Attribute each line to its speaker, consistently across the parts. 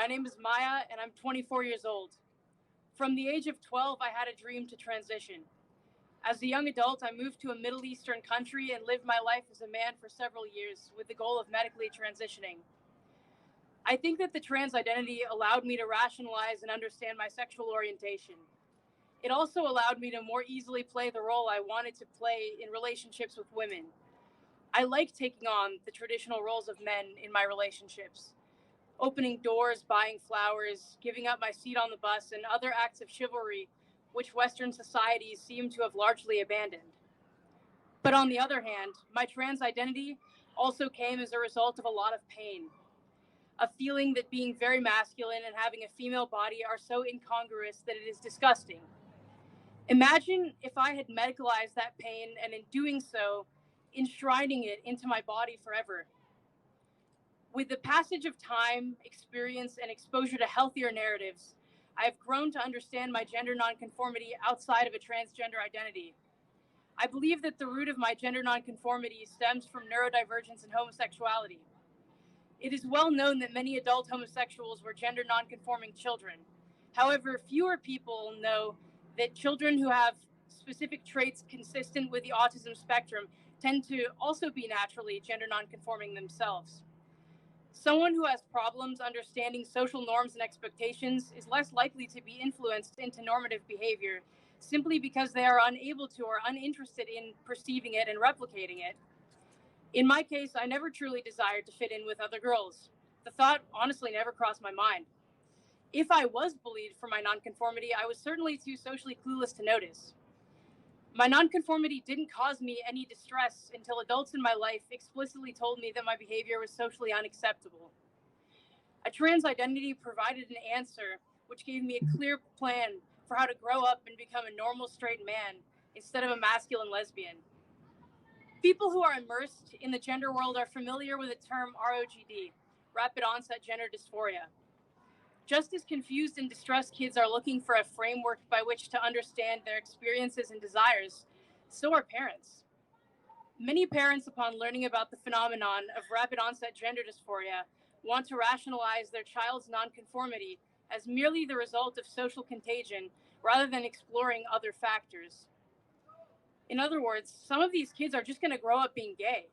Speaker 1: My name is Maya, and I'm 24 years old. From the age of 12, I had a dream to transition. As a young adult, I moved to a Middle Eastern country and lived my life as a man for several years with the goal of medically transitioning. I think that the trans identity allowed me to rationalize and understand my sexual orientation. It also allowed me to more easily play the role I wanted to play in relationships with women. I like taking on the traditional roles of men in my relationships, opening doors, buying flowers, giving up my seat on the bus, and other acts of chivalry which Western societies seem to have largely abandoned. But on the other hand, my trans identity also came as a result of a lot of pain. A feeling that being very masculine and having a female body are so incongruous that it is disgusting. Imagine if I had medicalized that pain and in doing so, enshrining it into my body forever. With the passage of time, experience, and exposure to healthier narratives, I have grown to understand my gender nonconformity outside of a transgender identity. I believe that the root of my gender nonconformity stems from neurodivergence and homosexuality. It is well known that many adult homosexuals were gender nonconforming children. However, fewer people know that children who have specific traits consistent with the autism spectrum tend to also be naturally gender nonconforming themselves. Someone who has problems understanding social norms and expectations is less likely to be influenced into normative behavior simply because they are unable to or uninterested in perceiving it and replicating it. In my case, I never truly desired to fit in with other girls. The thought honestly never crossed my mind. If I was bullied for my nonconformity, I was certainly too socially clueless to notice. My nonconformity didn't cause me any distress until adults in my life explicitly told me that my behavior was socially unacceptable. A trans identity provided an answer which gave me a clear plan for how to grow up and become a normal straight man instead of a masculine lesbian. People who are immersed in the gender world are familiar with the term ROGD, rapid onset gender dysphoria. Just as confused and distressed kids are looking for a framework by which to understand their experiences and desires, so are parents. Many parents, upon learning about the phenomenon of rapid onset gender dysphoria, want to rationalize their child's nonconformity as merely the result of social contagion rather than exploring other factors. In other words, some of these kids are just going to grow up being gay.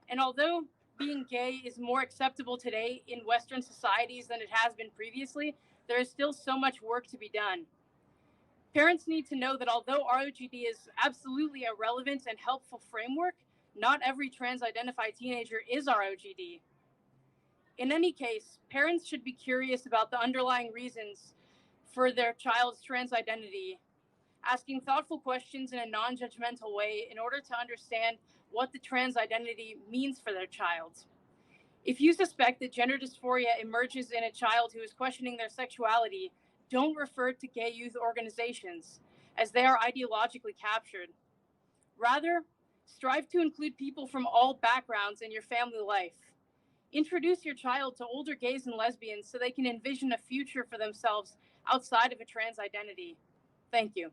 Speaker 1: And although being gay is more acceptable today in Western societies than it has been previously, there is still so much work to be done. Parents need to know that although ROGD is absolutely a relevant and helpful framework, not every trans-identified teenager is ROGD. In any case, parents should be curious about the underlying reasons for their child's trans identity, asking thoughtful questions in a non-judgmental way in order to understand what the trans identity means for their child. If you suspect that gender dysphoria emerges in a child who is questioning their sexuality, don't refer to gay youth organizations, as they are ideologically captured. Rather, strive to include people from all backgrounds in your family life. Introduce your child to older gays and lesbians so they can envision a future for themselves outside of a trans identity. Thank you.